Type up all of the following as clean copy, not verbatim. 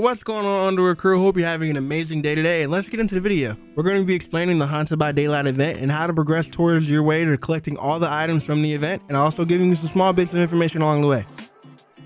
what's going on, Underwear Crew? Hope you're having an amazing day today, and let's get into the video. We're going to be explaining the Haunted by Daylight event and how to progress towards your way to collecting all the items from the event, and also giving you some small bits of information along the way.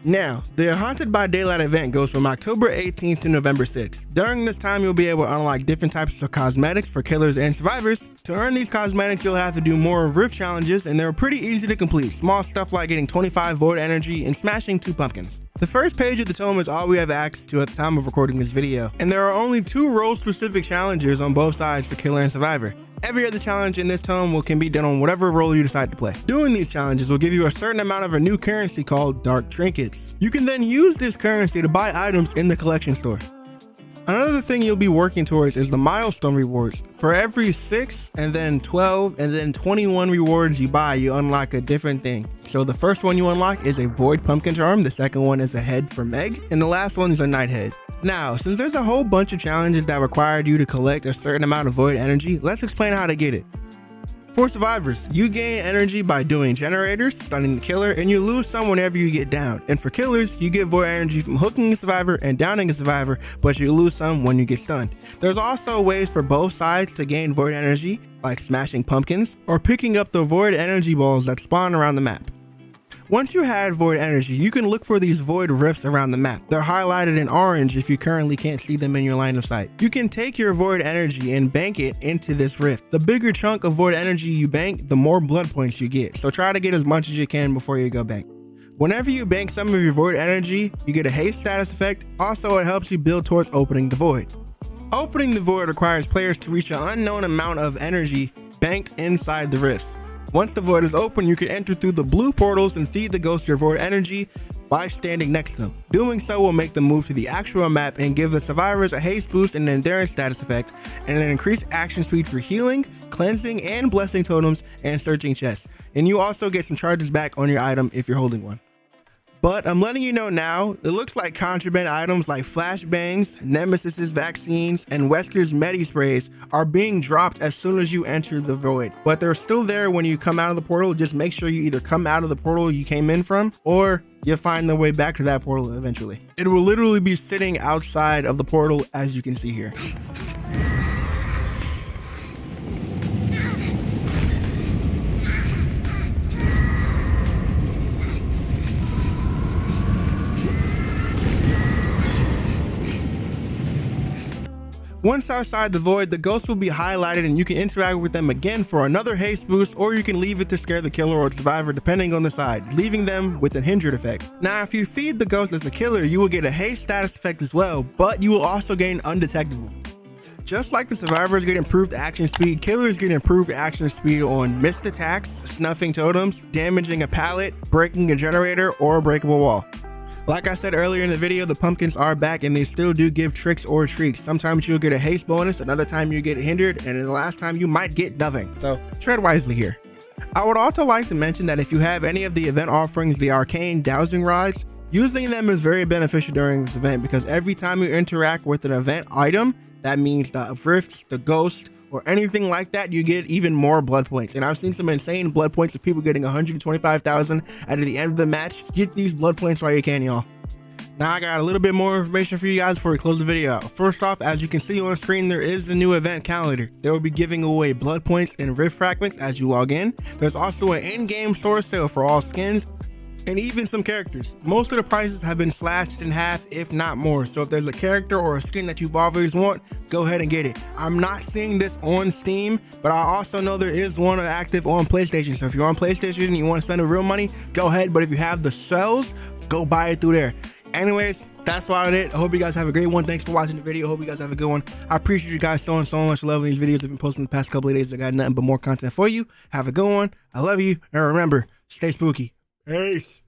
Now, the Haunted by Daylight event goes from October 18th to November 6th. During this time, you'll be able to unlock different types of cosmetics for killers and survivors. To earn these cosmetics, you'll have to do more rift challenges, and they're pretty easy to complete. Small stuff like getting 25 void energy and smashing 2 pumpkins. The first page of the tome is all we have access to at the time of recording this video, and there are only 2 role-specific challenges on both sides for killer and survivor. Every other challenge in this tome can be done on whatever role you decide to play. Doing these challenges will give you a certain amount of a new currency called Dark Trinkets. You can then use this currency to buy items in the collection store. Another thing you'll be working towards is the milestone rewards. For every 6 and then 12 and then 21 rewards you buy, you unlock a different thing. So the first one you unlock is a Void Pumpkin Charm, the second one is a head for Meg, and the last one is a Night Head. Now, since there's a whole bunch of challenges that required you to collect a certain amount of void energy, let's explain how to get it. For survivors, you gain energy by doing generators, stunning the killer, and you lose some whenever you get down. And for killers, you get void energy from hooking a survivor and downing a survivor, but you lose some when you get stunned. There's also ways for both sides to gain void energy, like smashing pumpkins, or picking up the void energy balls that spawn around the map. Once you had void energy, you can look for these void rifts around the map. They're highlighted in orange if you currently can't see them in your line of sight. You can take your void energy and bank it into this rift. The bigger chunk of void energy you bank, the more blood points you get. So try to get as much as you can before you go bank. Whenever you bank some of your void energy, you get a haste status effect. Also, it helps you build towards opening the void. Opening the void requires players to reach an unknown amount of energy banked inside the rifts. Once the void is open, you can enter through the blue portals and feed the ghost your void energy by standing next to them. Doing so will make them move to the actual map and give the survivors a haste boost and an endurance status effect, and an increased action speed for healing, cleansing, and blessing totems and searching chests. And you also get some charges back on your item if you're holding one. But I'm letting you know now, it looks like contraband items like flashbangs, Nemesis's vaccines, and Wesker's medi sprays are being dropped as soon as you enter the void. But they're still there when you come out of the portal. Just make sure you either come out of the portal you came in from, or you'll find the way back to that portal eventually. It will literally be sitting outside of the portal, as you can see here. Once outside the void, the ghosts will be highlighted and you can interact with them again for another haste boost, or you can leave it to scare the killer or survivor depending on the side, leaving them with a hindered effect. Now, if you feed the ghost as a killer, you will get a haste status effect as well, but you will also gain undetectable. Just like the survivors get improved action speed, killers get improved action speed on missed attacks, snuffing totems, damaging a pallet, breaking a generator, or a breakable wall. Like I said earlier in the video, the pumpkins are back and they still do give tricks or treats. Sometimes you'll get a haste bonus, another time you get hindered, and then the last time you might get nothing. So tread wisely here. I would also like to mention that if you have any of the event offerings, the arcane dowsing rods, using them is very beneficial during this event, because every time you interact with an event item, that means the rifts, the ghost, or anything like that, you get even more blood points. And I've seen some insane blood points of people getting 125,000 at the end of the match. Get these blood points while you can, y'all. Now I got a little bit more information for you guys before we close the video out. First off, as you can see on screen, there is a new event calendar. They will be giving away blood points and rift fragments as you log in. There's also an in-game store sale for all skins and even some characters. Most of the prices have been slashed in half, if not more. So if there's a character or a skin that you've always want, go ahead and get it. I'm not seeing this on Steam, but I also know there is one active on PlayStation. So if you're on PlayStation and you want to spend the real money, go ahead. But if you have the sales, go buy it through there. Anyways, that's about it. I hope you guys have a great one. Thanks for watching the video. I hope you guys have a good one. I appreciate you guys so much love. These videos I've been posting the past couple of days. I got nothing but more content for you. Have a good one. I love you. And remember, stay spooky. Peace.